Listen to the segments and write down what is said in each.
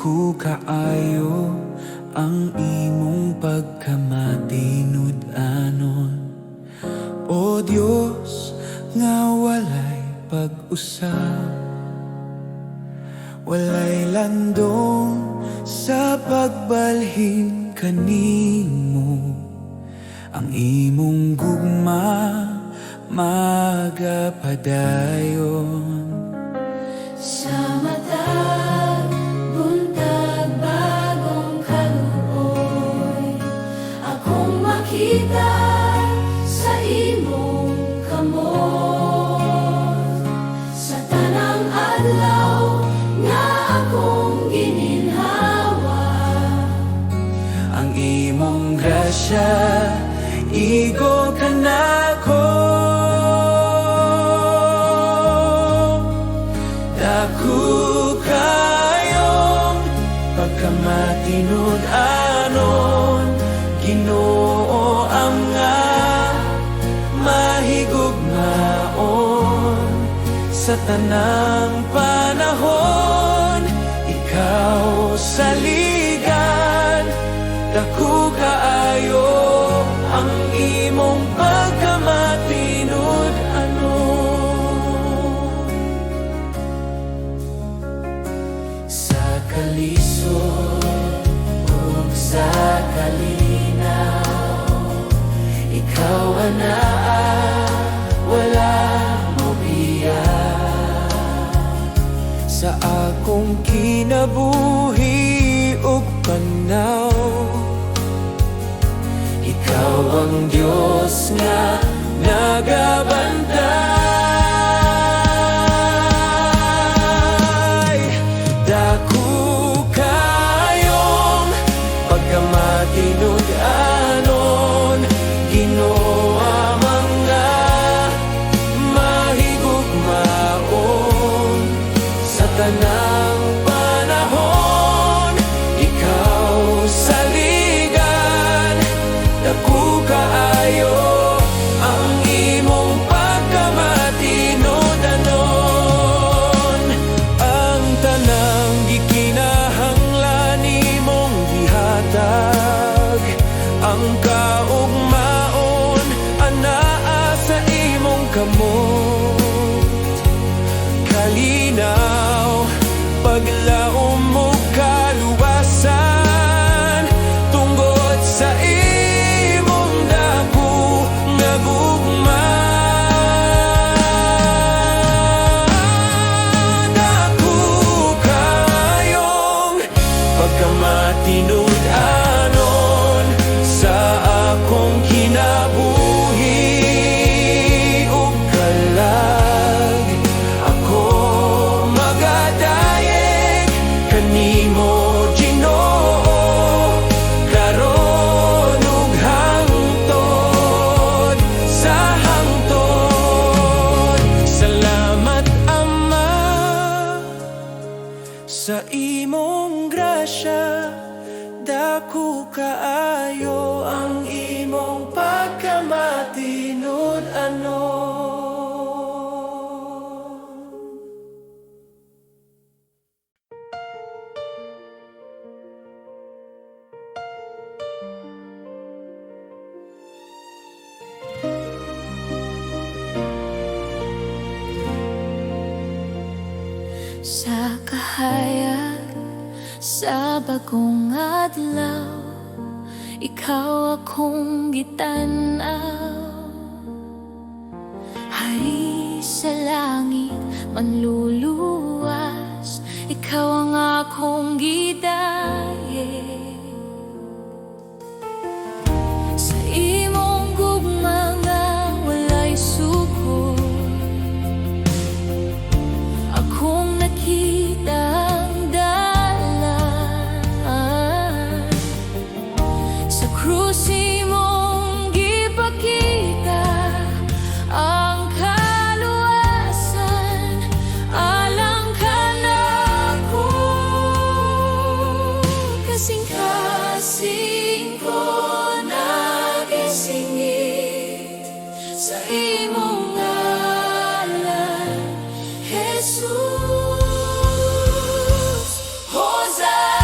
dako kaayo ang imong pagkamatinud-anon. O Dios nga walay pag-usab, walay landong sa pagbalhin kanimo. Ang imong gugma magapadayon. Sa matag, buntag, bagong kaluoy, akong makita sa imong kamot. Sa tanang adlaw nga akong gininhawa, Ang imong grasya igo kanako. Dako kayong pagkamatinud-anon, Ginoo ang nga mahigugmaon. Sa tanang panahon, ikaw saligan. Dako kaayo ang imong pagkamatinud-anon. Sa kalisod ug sa kalinaw, ikaw anaa, wala mo biya. Sa akong kinabuhi ug panaw, ikaw ang Diyos nga nagabantay. Dako kayong pagkamatinud-anon, Ginoo ang nga mahigugmaon. Sa tanang panahon, ikaw saligan. Dako kaayo ang imong pagkamatinud-anon. Ang tanang gikinahanglan nimong gihatag, ang kaugmaon anaa sa imong kamot. Kalinaw, paglaom mo kaluwasan, tungod sa imong dako nga gugma. Dako kayong pagkamatinud-anon sa akong kinabuhi ug kalag. Ako magadayeg kanimo, Ginoo, karon ug hangtod sa hangtod. Salamat Ama sa imong grasya. Dako kaayo ang imong pagkamatinud-anon. sa kahayag, sa bagong adlaw, ikaw akong gitanaw. Hari sa langit, manluluwas, ikaw ang akong gidayeg. Sa imong gugma nga walay suko, akong nakita ang dalan. Sa krus imong gipakita ang kaluwasan, alang ka nako. Kasing-kasing ko nagisingit sa imong ngalan, Jesus. Hosanna.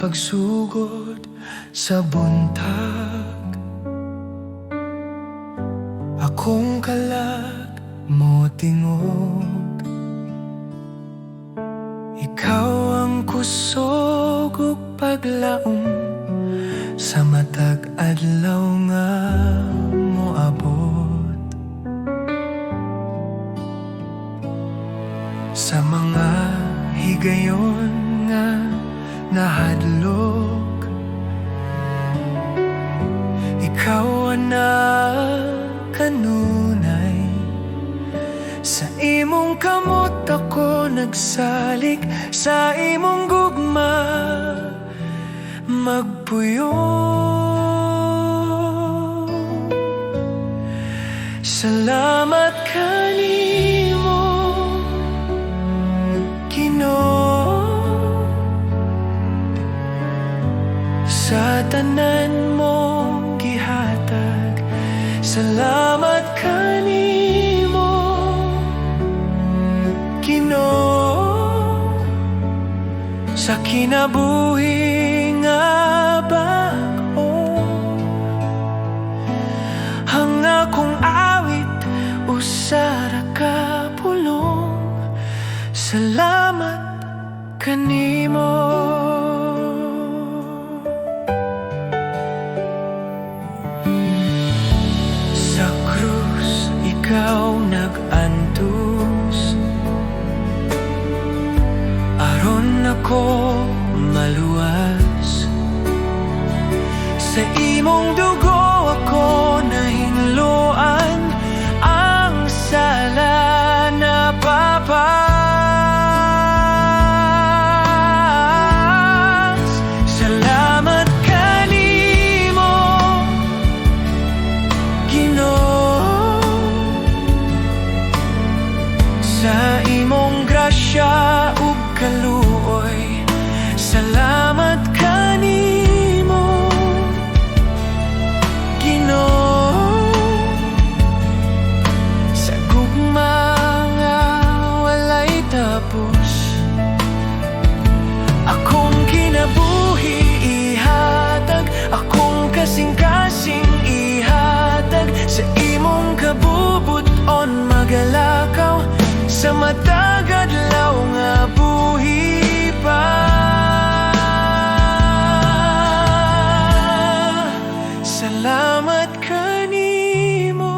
pagsugod sa buntag. Akong kalag mo tingog, ikaw ang kusog ug paglaom sa matag adlaw nga moabot. Sa mga higayon nga nahadlok, ikaw ana kanunay. Sa imong kamot ako nagsalik, sa imong gugma magpuyo. Salamat kanimo Ginoo, sa tanan mong gihatag. Salamat kanimo Ginoo, sa kinabuhi nga bag-o. Ang akong awit usara ka pulong. Salamat kanimo. Sa krus ikaw nag-antos, aron ako maluwas. Sa imong dugo ako nahinluan, ang sala na papas. Salamat kanimo Ginoo, sa imong grasya ug kaluoy. Salamat kanimo Ginoo, sa gugma nga walay tapos. Akong kinabuhi ihatag, akong kasing-kasing ihatag. Sa imong kabubuton magalakaw, sa matag adlaw nga buhi pa. Salamat kanimo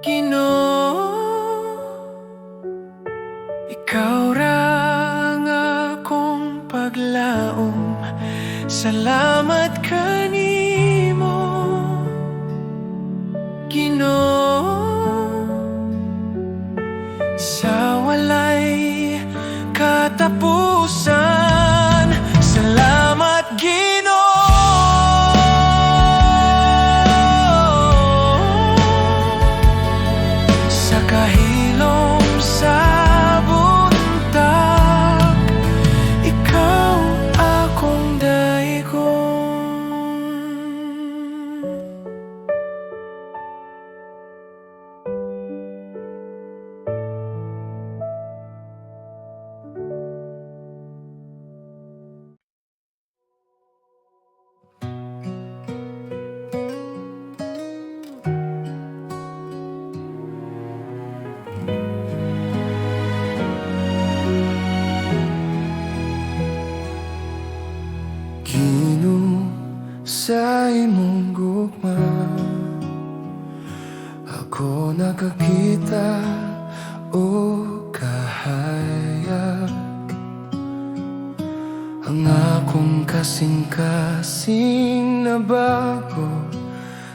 Ginoo, ikaw ra ang akong paglaom. Salamat kanimo Ginoo, sa walay katapusan. Salamat Ginoo, sa kahilom sa buntag. Ikaw akong daigon. Ginoo, sa imong gugma ako nakakita o kahayag. Ang akong kasing-kasing na bago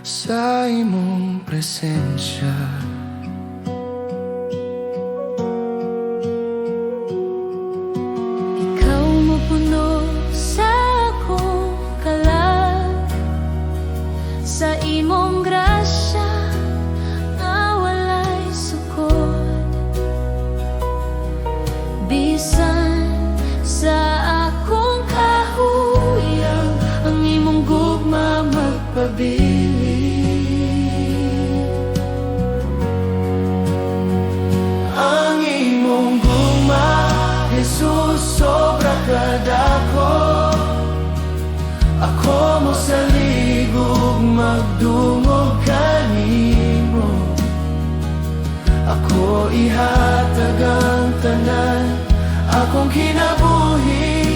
sa imong presensya. Ikaw mapuno sa akong kalag, sa imong grasya nga walay sukod. Bisan sa akong kahuyang, ang imong gugma magpabilin. magdungog kanimo. Ako ihatag ang tanan, akong kinabuhi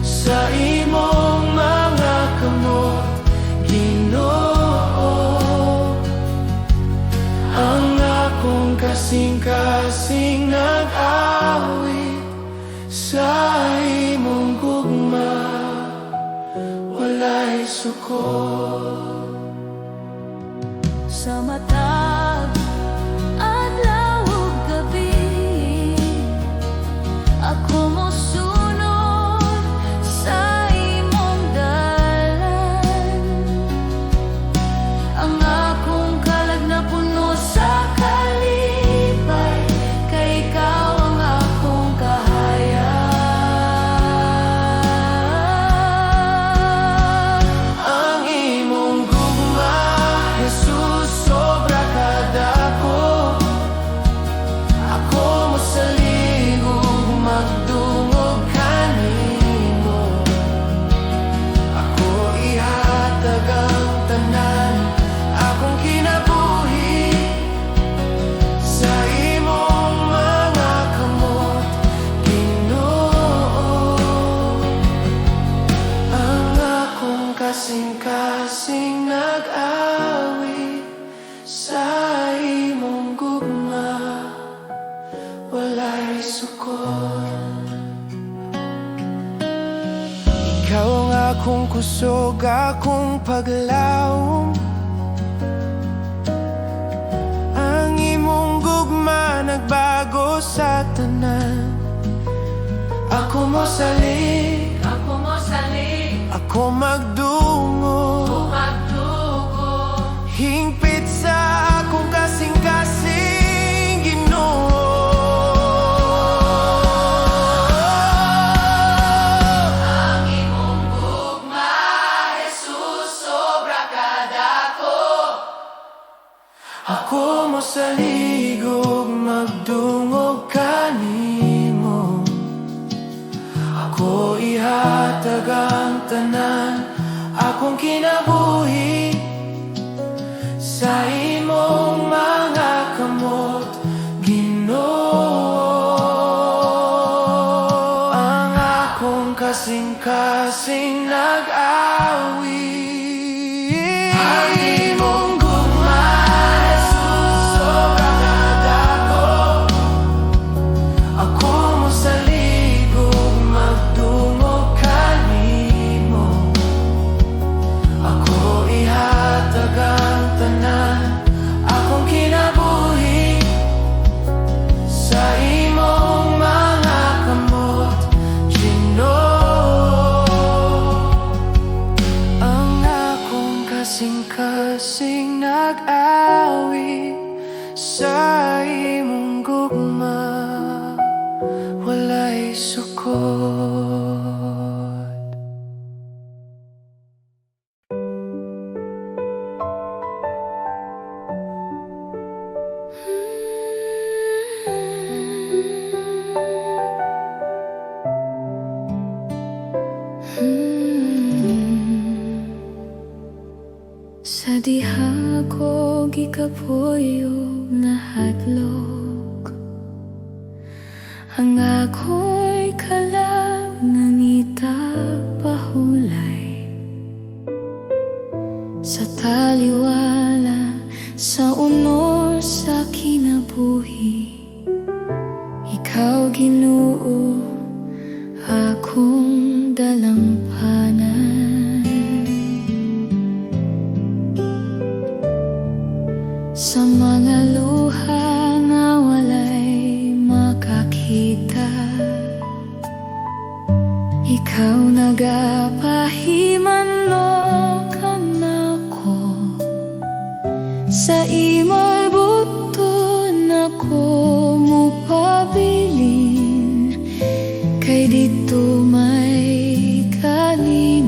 sa imong mga kamot, Ginoo. Ang akong kasing-kasing nag-awit sa imong gugma, walay sukol. Sa matag adlaw ug gabi, ako mosunod sa imong dalan. Ang akong kalag na puno sa kalipay, kay ikaw ang akong kahayag. Ang imong gugma, Jesus, sobra kadako. Ako mosalig ug magdungog kanimo. Ako ihatag ang tanan, akong kinabuhi sa imong mga kamot, Ginoo. Ang akong kasing-kasing nag-awit sa imong gugma, walay sukol. Ikaw ang akong kusog, akong paglaom. Ang imong gugma nagbago sa tanan. Ako mosalig, ako magdungog, hingpit sa akong kasing-kasing, Ginoo. Ang imong gugma, Jesus, sobra kadako. Ako mosalig ug magdungog kanimo. Ako ihatag ang tanan, akong kinabuhi sa imong mga kamot, Ginoo. Ang akong kasing-kasing nag-awit. Ang imong gugma, Jesus, sobra kadako. Ako mosalig ug magdungog kanimo. Ako ihatag ang tanan, akong kinabuhi sa imong mga kamot, Ginoo. Ang akong kasing-kasing nag-awit sa imong gugma, walay sukol. Sa diha ko gikapoy og nahadlok, ang ako'y kalag nangita pahulay sa taliwala, sa unor, sa kinabuhi. Ikaw, Ginoo, akong dalampanan. Sa mga luha na walay makakita, ikaw nagapahimanlokan ako. Sa imo'y buton ako mupabilin, kay dito may kalinga.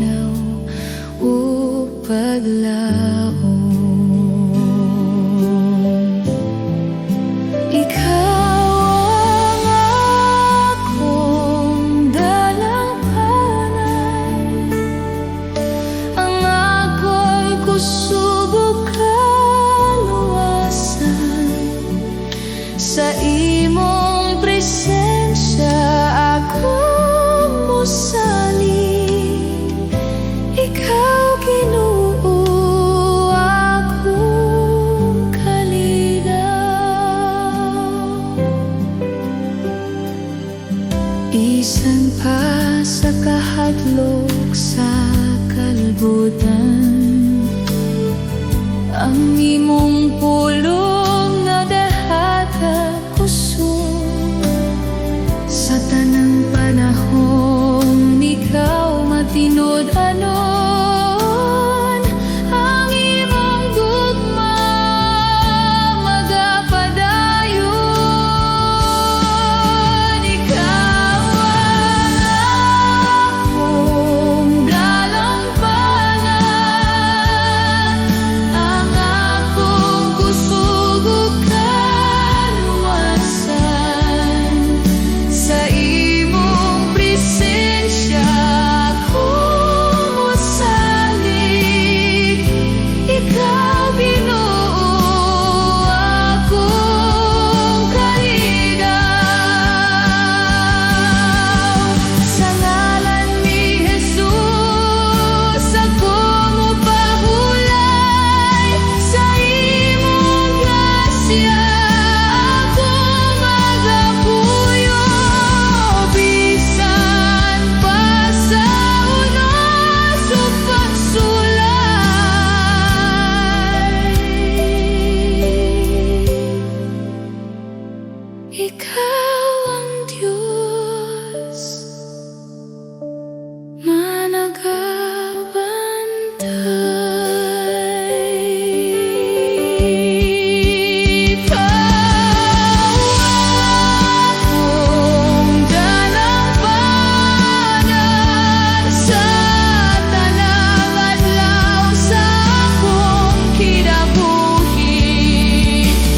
sa imong presensya ako musali. Ikaw Ginoo akong kalinaw. Bisan pa sa kahadlok sa kalbutan, ang imong pulong nadahata kusog. Sa tanang panahon ikaw matinud-anon, ang imong gugma magapadayon. Ikaw ang akong dalampanan, ang akong kusog ug kaluwasan. Sa imong presensya ako mosalig. Ikaw Ginoo akong kalinaw. Sa ngalan ni Jesus ako mopahulay, sa imong grasya ako magapuyo. Bisan pa sa unos ug pagsulay, ikaw ang Diyos managabantay. Ikaw akong dalampanan sa tanang adlaw sa akong kinabuhi.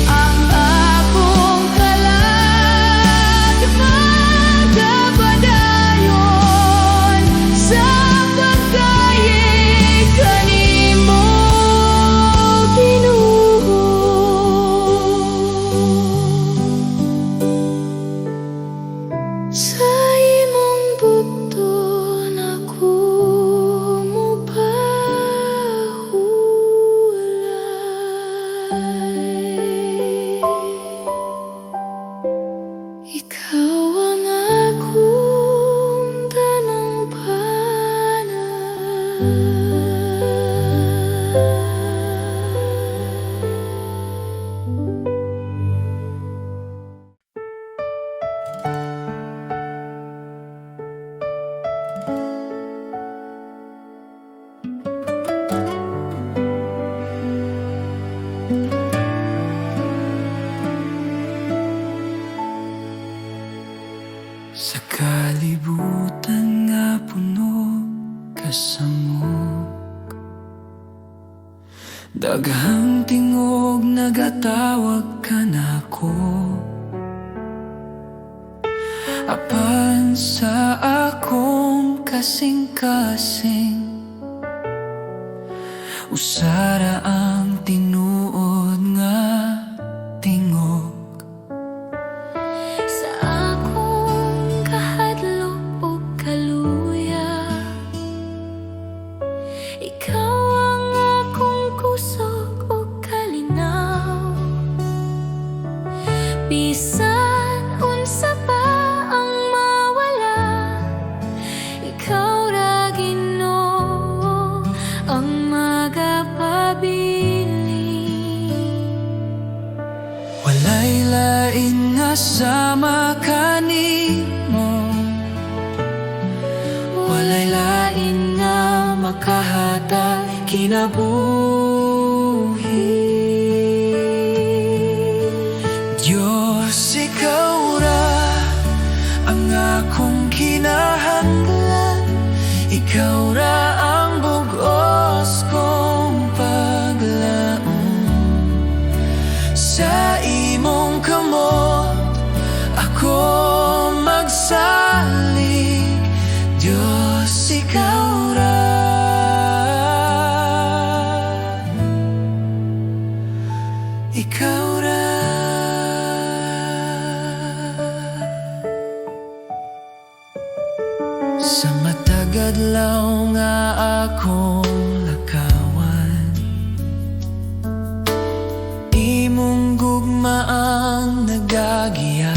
Ang akong kalag magapadayon sa pagkayeg kanimo Ginoo. Sa imong bugton ako mopahulay. Ikaw ang akong Sa kalibutan nga puno kasamok, daghang tingog nagatawag ka nako. Apan sa akong kasing-kasing, usara ang tinuod nga tingog. sa akong kahadlok ug kaluya, ikaw ang akong kusog ug kalinaw. Bisan unsa pa ang mawala, ikaw ra Ginoo ang magapabiling. Walay lain nga sama kanimo, walay lain nga makahatag kinabuhi. Diyos, ikaw ra ang akong kinahanglan, ikaw ra ang bugos kong paglaom. Sa imong kamot ako magsalig, Diyos, ikaw ra. Ikaw ra. Sa matagadlaw nga akong lakawan, imong gugma ang nagagiya.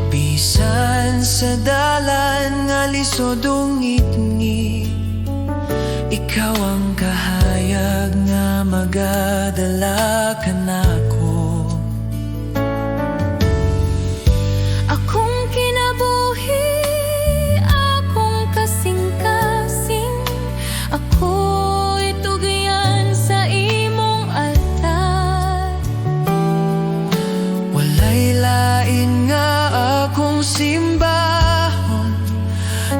Bisan sa dalan nga lisod ungit-ngit, ikaw ang kahayag nga magadala kanako. Akong kinabuhi, akong kasing-kasing, ako'y tugyan sa imong altar. Walay lain nga akong simbahon,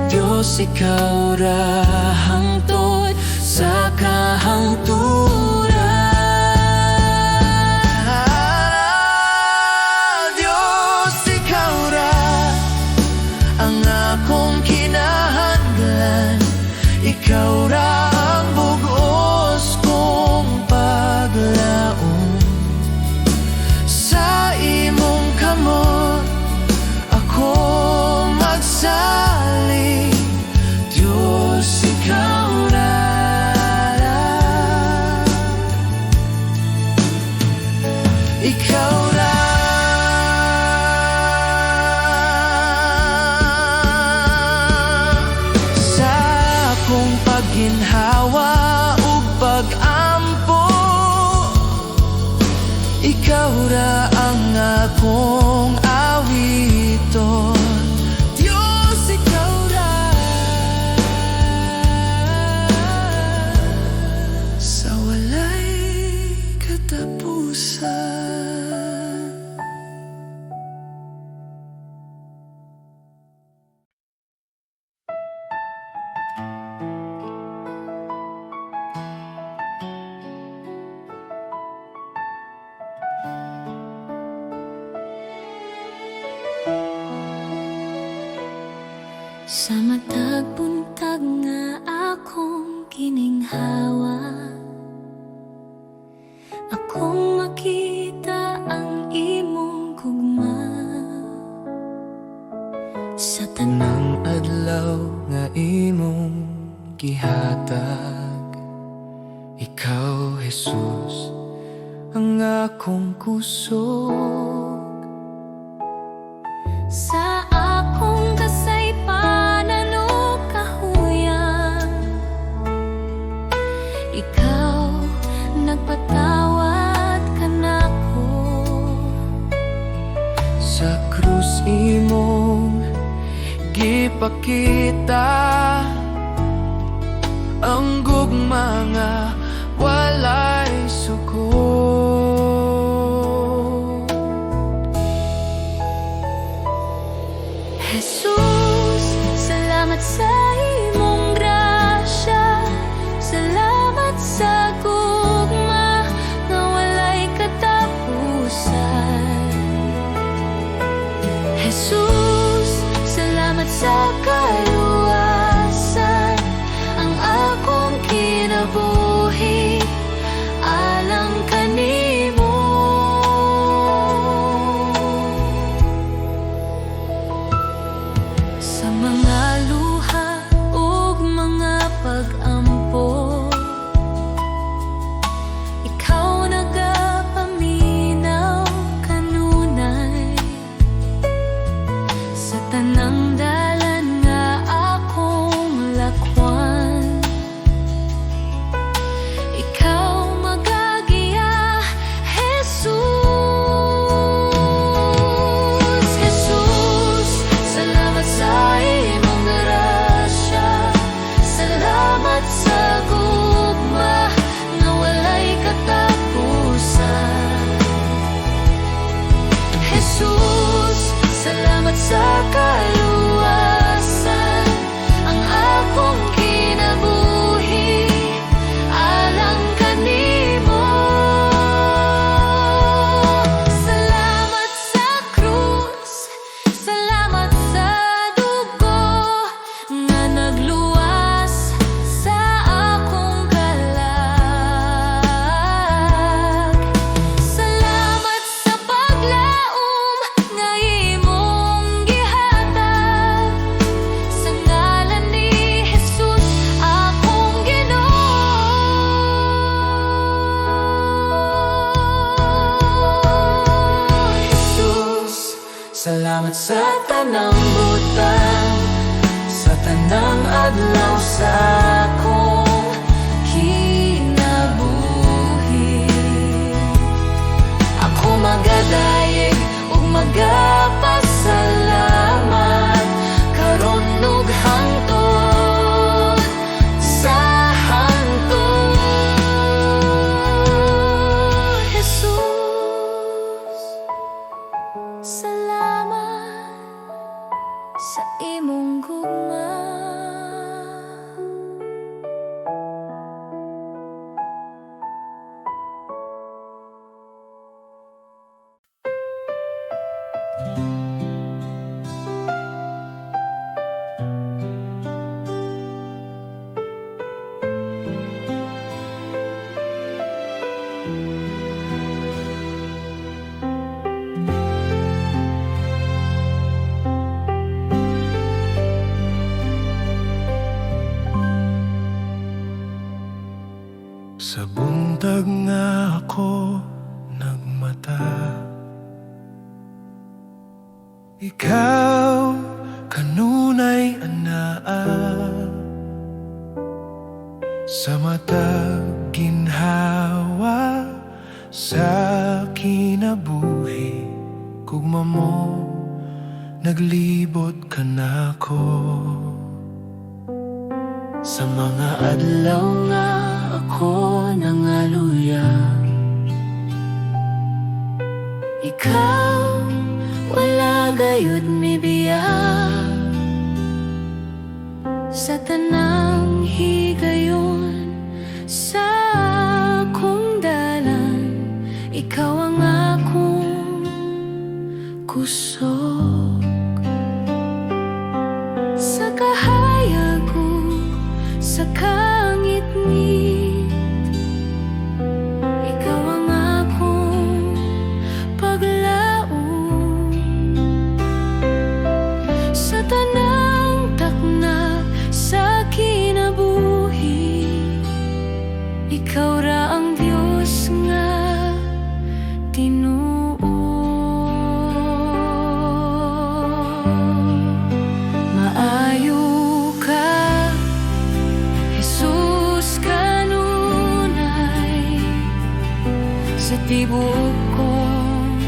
Diyos ikaw ra hangtod sa kahangturan. Diyos ikaw ra ang akong kinahanglan, ikaw ra ang bugos kong paglaom. Sa imong kamot ako magsalig, Diyos ikaw ra. Ikaw ra. Sa akong pagginhawa ug pag-ampo, ikaw ra ang akong awiton. Diyos ikaw ra. Sa walay katapusan. Sa matag buntag nga akong kininghawa, akong makita ang imong gugma. Sa Tanang adlaw nga imong gihatag, ikaw Jesus ang akong kusog. sa akong kasaypanan o kahuyang, ikaw nagpatawad kanako. Sa krus imong gipakita ang gugma nga walay suko. Jesus, salamat sa imong grasya, salamat sa gugma nga walay katapusan. Jesus, salamat sa kaluwasan, ang akong kinabuhi Salamat sa tanang butang, sa tanang adlaw sa akong kinabuhi. Ako magadayeg ug magapasalamat karon ug hangtod sa hangtod. Jesus, salamat sa imong gugma. Sa buntag nga ako nagmata, ikaw kanunay anaa. Sa matag ginhawa sa kinabuhi, kugma mo naglibot ka nako. Sa mga adlaw nga ako nangaluya, Ikaw wala gayud mibiyak. Sa tanang higayon sa akong dalan, ikaw ang akong kusog. Sa kahayag ko sa kangit-ngit, ikaw ang akong paglaom. Sa tanang takna sa kinabuhi, ikaw ra ang Diyos nga tinuo. Maayo ka, Jesus, kanunay sa tibuok kong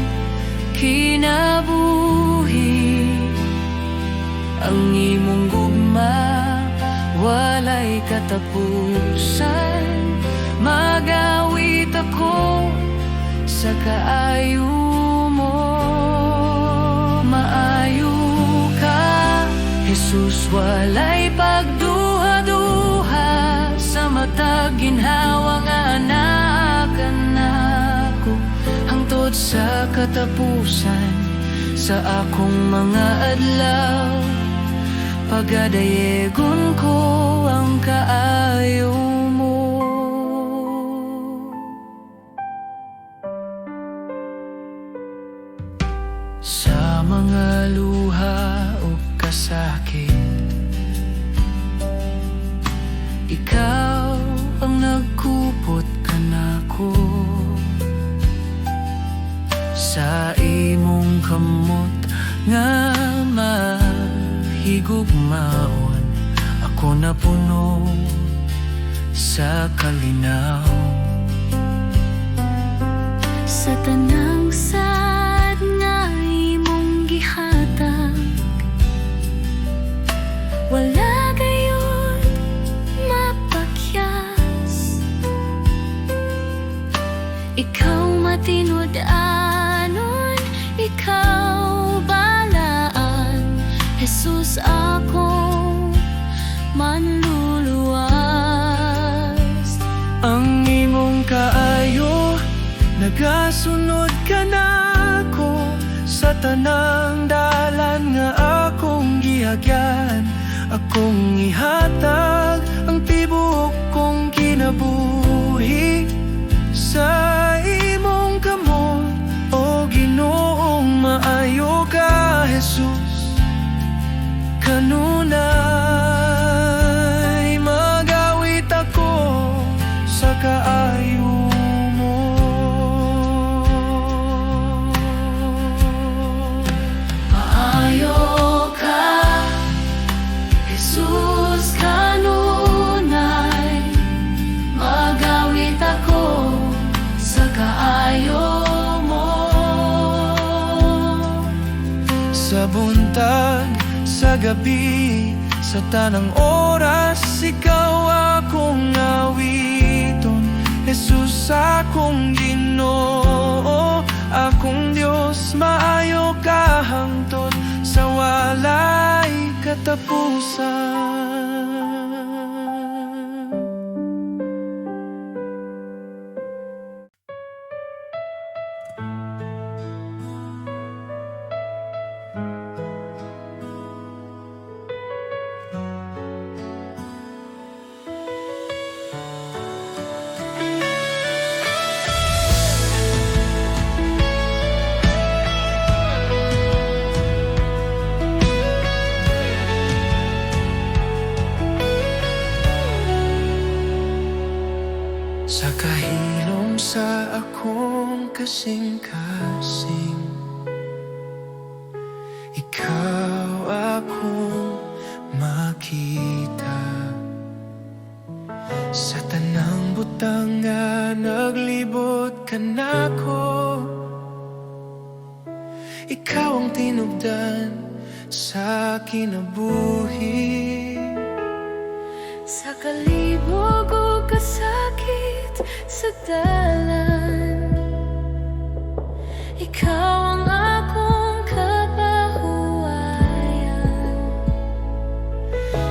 kinabuhi. Ang imong gugma walay katapusan, magawit ako sa kaayo mo. Maayo ka, Jesus, walay pagduha-duha. Sa matag ginhawa nga anaakan nako, hangtod sa katapusan sa akong mga adlaw. Pagadayegon ko ang kaayo mo. sa mga luha o kasakit, ikaw ang nagkupot ka nako. Sa imong kamot nga mahigugmaon, ako napuno sa kalinaw. Sa tanang sad nga imong gihatag, wala gayon mapakyas. Ikaw matinud-anon, ikaw balaan, Jesus, akong manluluwas. Ang imong kaayo nagasunod ka nako, sa tanang dalan nga akong gihagyan. Akong ihatag ang tibuok kong kinabuhi sa imong kamot. O Ginoong maayo ka, Jesus, kanunay magawit ako sa kaayo mo. sa buntag, sa gabi, sa tanang oras, ikaw akong awiton. Jesus, akong Ginoo, akong Diyos, maayo ka hangtod sa walay katapusan. Sa kahilom sa akong kasing-kasing, ikaw akong makita. Sa tanang butang nga naglibot ka nako, ikaw ang tinubdan sa kinabuhi. Sa kalibog o kasakit sa dalan, ikaw ang akong kapahuwayan.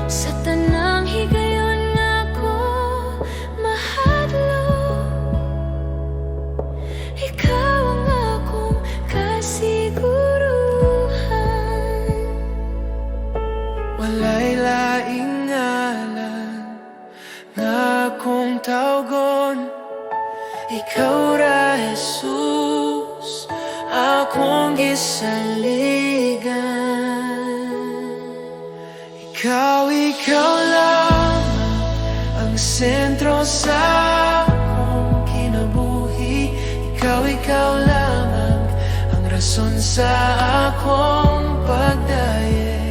Sa tanang higayon ako mahadlok, ikaw ang akong kasiguruhan. Walay laing ngalan nga akong tawgon, ikaw ra Jesus, akong gisaligan. Ikaw lamang ang sentro sa akong kinabuhi. Ikaw lamang ang rason sa akong pagdaye.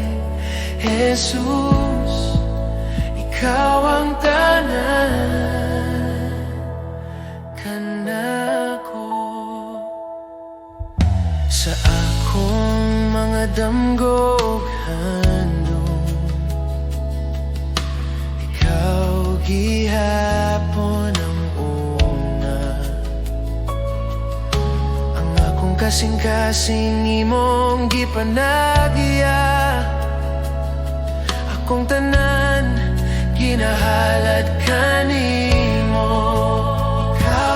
Jesus, ikaw ang tanan kanako. Sa akong mga damgog handog, ikaw gihapon ang una. Ang akong kasing-kasing imong gipanagya, akong tanan ginahalad kanimo.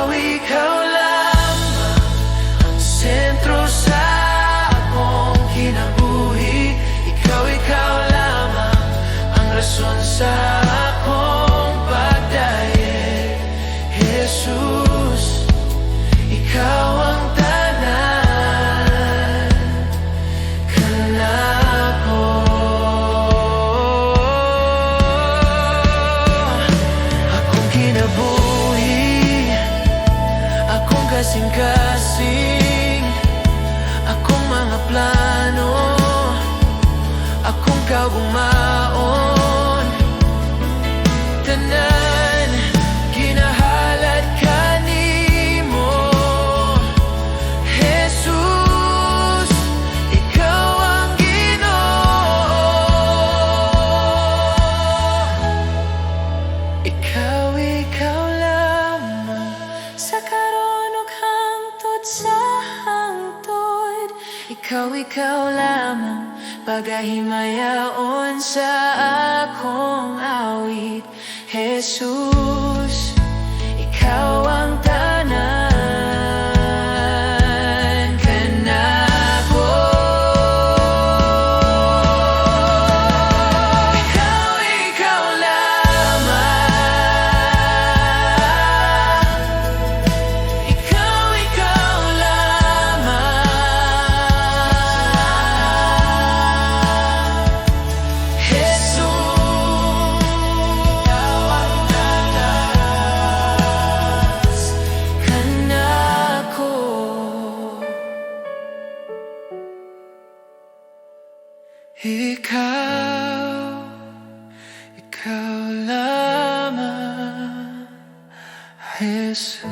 Ikaw lamang ang sentro sa akong kinabuhi. Ikaw lamang ang rason sa akong pagdaye. Jesus, ikaw ang tanan kanako. Kinabuhi, akong kasing-kasing, akong mga plano, akong kaumaon, tanan ginahalad kanimo. Jesus, ikaw ang Ginoo. Ikaw lamang Sa karon ug hangtod sa hangtod, ikaw lamang pagahimayaon sa akong awit. Jesus, ikaw ang tanan kanako. Ikaw lamang, ikaw lamang. Jesus, ikaw ang tanas kanako. Ikaw lamang, Jesus.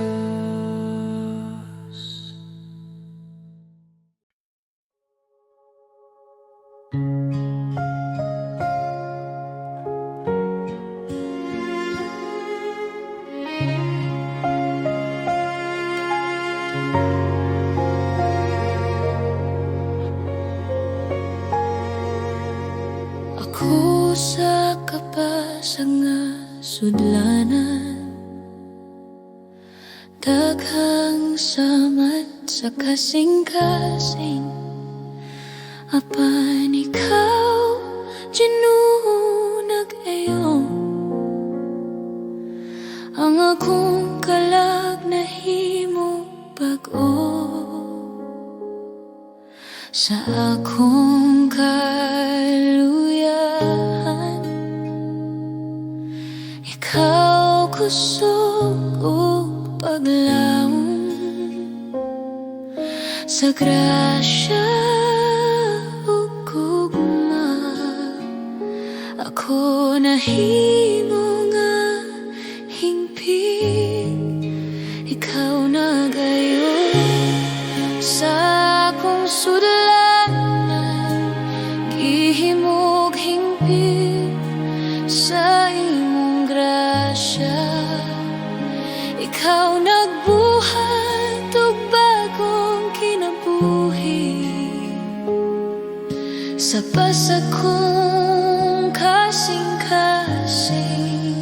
usa ka pa sa nga sudlanan, daghang samat sa kasing-kasing. Apan ikaw, Ginoo, nag-ayo. Ang akong kalag nahimo bag-o sa akong kaluyahan. Ikaw kusog ug paglaom sa grasya ug gugma. Ako nahimo nga hingpit, ikaw nagayon sa akong sudlanan. Gihimog hingpit sa imong grasya. Ikaw nagbuhat og bagong kinabuhi sa pasag kong kasing-kasing.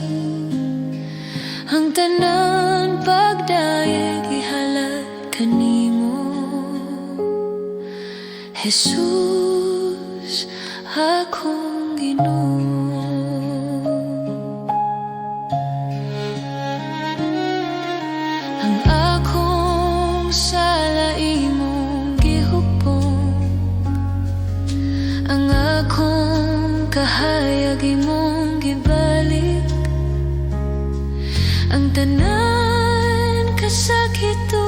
Ang tanan pagdayeg ihalad kanimo, Jesus, akong Ginoo. Ang akong sala imong gihupong, ang akong kahayag imong gibalik. Ang tanan kasakit o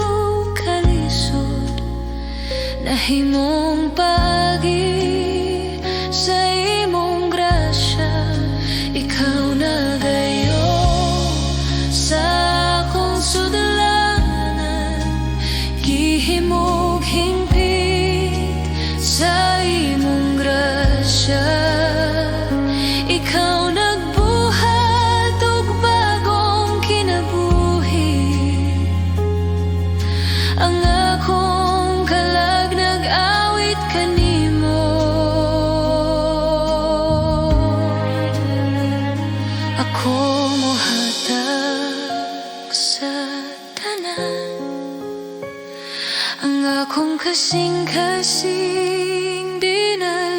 kalisod nahimong pagi sa imong grasya. Ikaw nagayo sa akong sudlanan. Gihimog hingpit sa imong grasya. Ikaw nagbuhat og bagong kinabuhi. Ang akong kalag nag-awit kanimo. Ako mohatag sa tanan, ang akong kasing-kasing dinalian.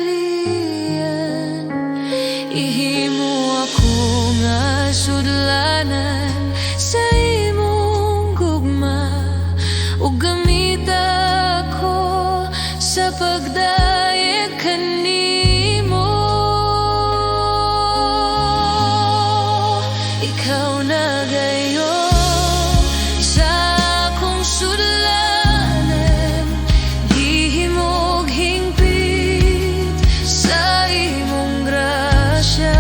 Ihimo ako nga sudlanan sa imong gugma, ug gamit ako sa pagdayeg kanimo. Ikaw nagayo sa akong sudlanan. Gihimog hingpit sa imong grasya.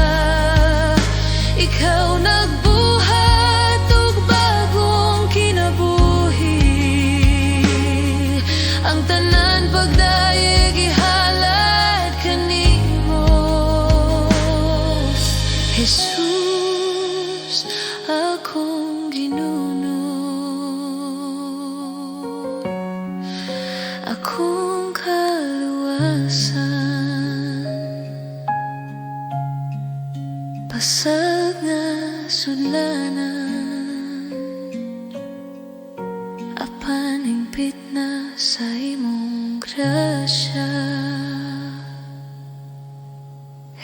Ikaw nagbuhat og bagong kinabuhi. Ang tanan pagdayeg ihalad kanimo, Jesus, akong Ginuno. Akong kaluwasan, pasag nga sudlanan. Apan hingpit na sa imong grasya.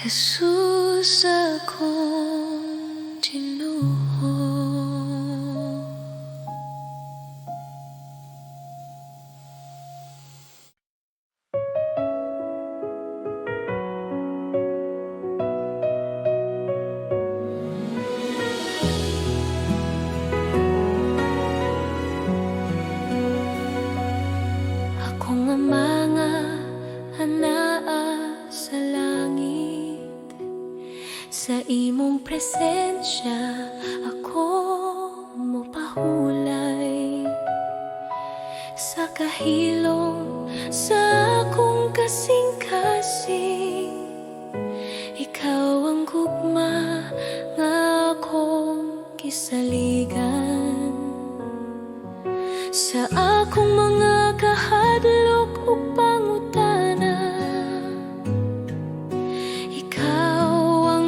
Jesus, akong Ginoo. Ako nga mga anaa sa langit, sa imong presensya ako mopahulay. Sa kahilom sa akong kasing-kasing, ikaw ang gugma nga akong kisaligan. Sa akong mga kahadlok ug pangutana, ikaw ang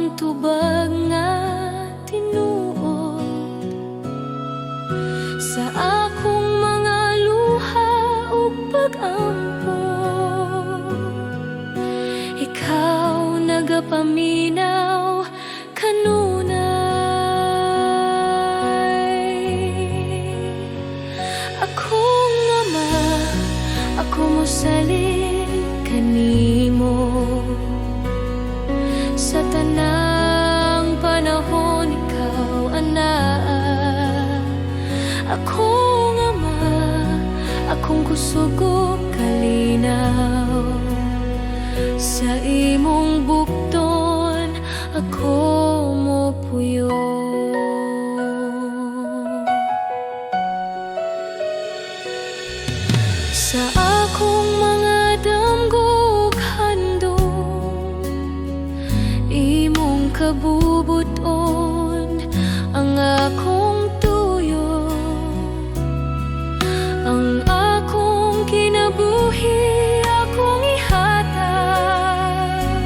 mosalig kanimo. Sa tanang panahon ikaw anaa, akong ama, akong kusog ug kalinaw. Sa imong bukton ako mopuyo. Sa akong mga damgog handom, imong kabubuton ang akong tuyo. Ang akong kinabuhi akong ihatag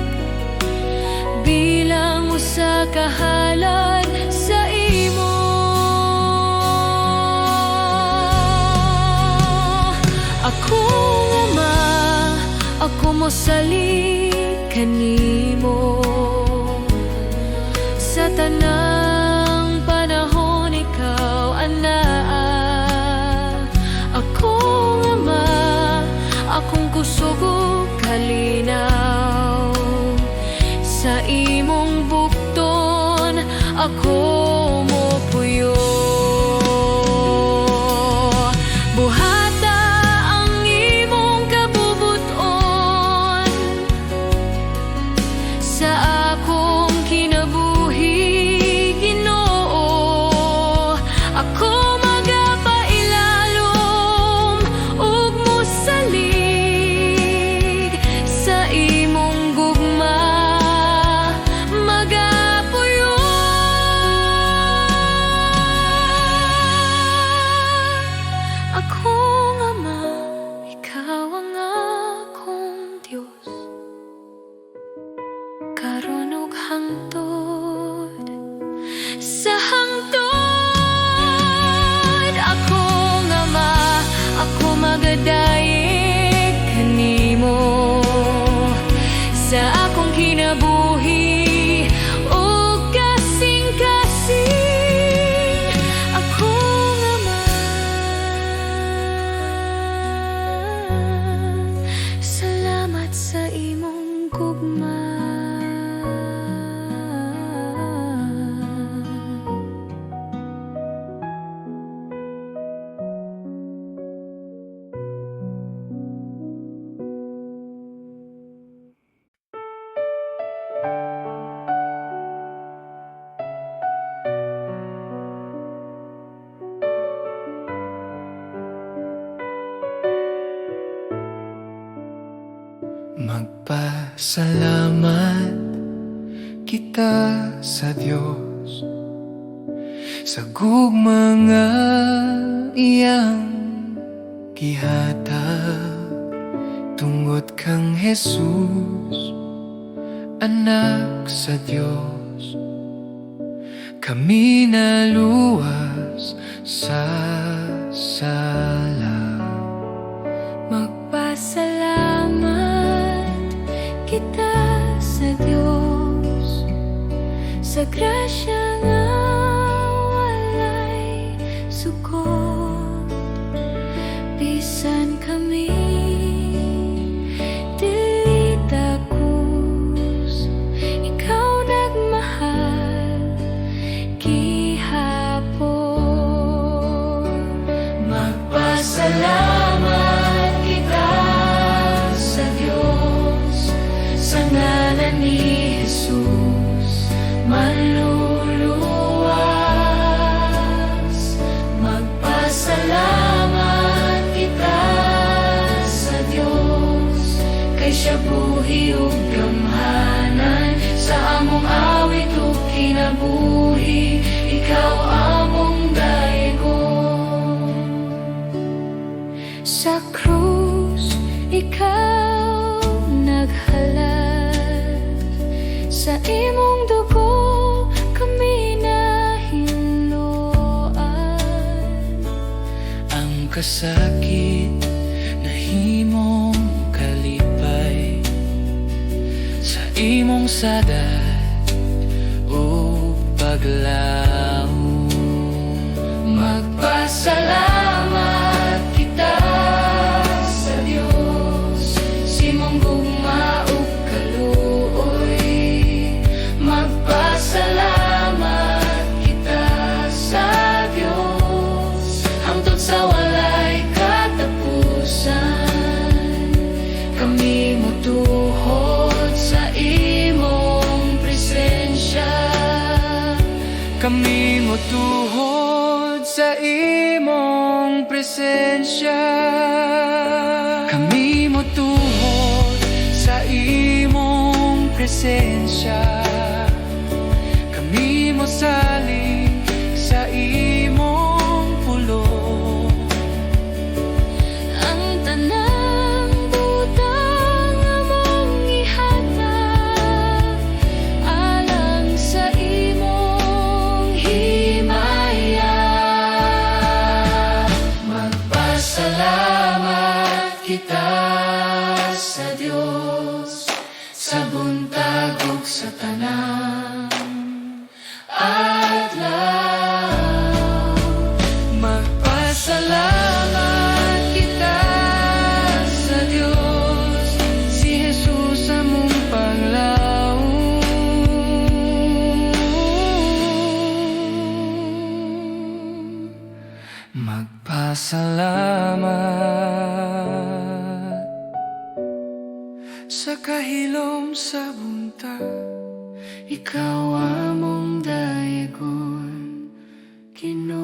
bilang usa ka halad sa imo. Akong ama, ako mosalig kanimo. Sa tanang panahon ikaw anaa, akong ama, akong kusog ug kalinaw. Sa imong bukton ako mopuyo. Buhata ang imong kabubuton sa akong kinabuhi, Ginoo. Ako magapailalom ug mosalig sa imong gugma, magapuyo. Akong ama, ikaw ang akong Diyos, karon ug hangtod sa hangtod. Akong ama, ako magadayeg kanimo. Sa akong kinabuhi ug kasing-kasing, akong ama, salamat sa imong gugma. Magpasalamat kita sa Diyos sa gugma nga iyang gihatag, tungod kang Jesus, anak sa Diyos. Kami naluwas sa sala. Magpasalamat kita sa Diyos sa grasya nga walay sukot. Bisan kami dili takus, ikaw nagmahal gihapon. Magpasalamat kita sa Diyos sa ngalan ni Jesus, manluluwas. Magpasalamat kita sa Diyos, kay siya buhi ug gamhanan. Sa among awit ug kinabuhi, ikaw among daegon. Sa krus ikaw naghalad, sa imong dugo kami nahinloan. Ang kasakit na himong kalipay, sa imong sadat o paglaom. Magpasalamat kita sa Diyos tuhod sa imong presensya. Kami mo tuhod sa imong presensya. Kami mo saling sa imong pulong. Ang tanang butang among ihatag alang sa imong himaya. Magpasalamat kita sa Dios sa buntag ug sa tanan adlaw. Magpasalamat kita sa Diyos, si Jesus among panglaw. Magpasalamat sa kahilom sa buntag, ikaw among dayagon, Ginoo.